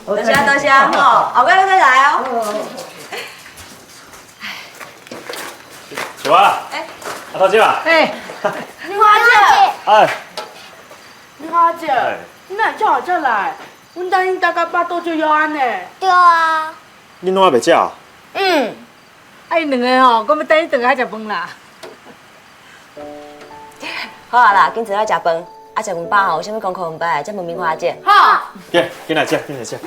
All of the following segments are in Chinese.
多谢多谢吼，后摆再来哦。小花，阿头姐啊，你花姐，哎，你花姐，你哪叫我这来？阮等你大概巴肚就要安呢。对啊。你拢还袂食啊？因两个吼，我要等你回来食饭啦。好啊啦，今早来食饭，食饭饱后有啥物功课唔捌，再问明花姐。好。进来食，进来食。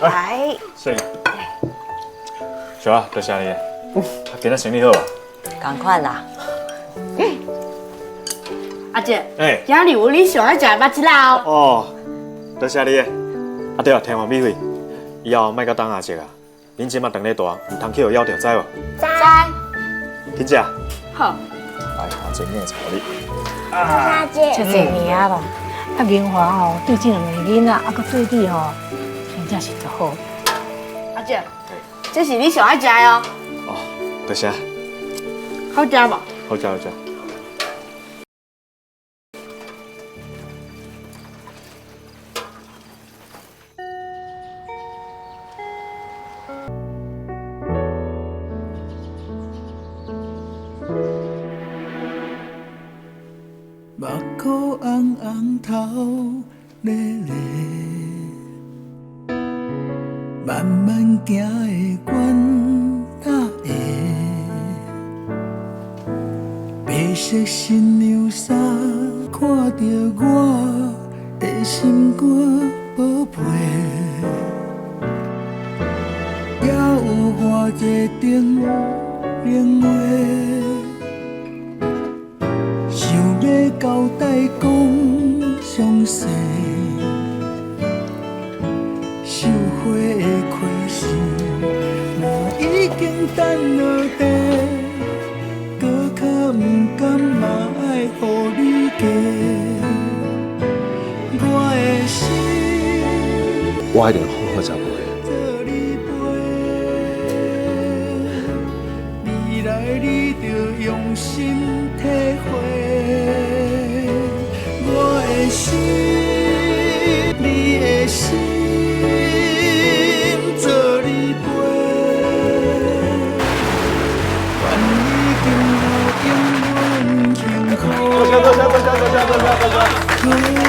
来，是。小花，多谢你。今仔生理好啊？共款啦。阿姐，哎。今日有你上爱食的肉荠啦哦。哦，多谢你。啊对啊，听话米慧，以后莫甲当阿姐啊。恁即马当咧大，唔通去互枵着，知无？知。紧食。好。来，阿姐我操你。花姐。这侪年啊啦，啊明华吼对这两个囡仔，啊搁对你吼，真正是足好。阿姐，这是你上爱食的哦。哦，多谢。好食无？好食好食。目眶红红头咧咧，慢慢行的管搭的，白色新娘衫，看着我的心肝宝贝，也有画一张莲花。想要交代讲详细，收花的开始，我已经等落地，搁较不甘嘛爱予你加。我的心，我一定好好照顾你陪，未来你着用心体会。我的心，你的心，做你陪。愿你今后永远幸福。多谢。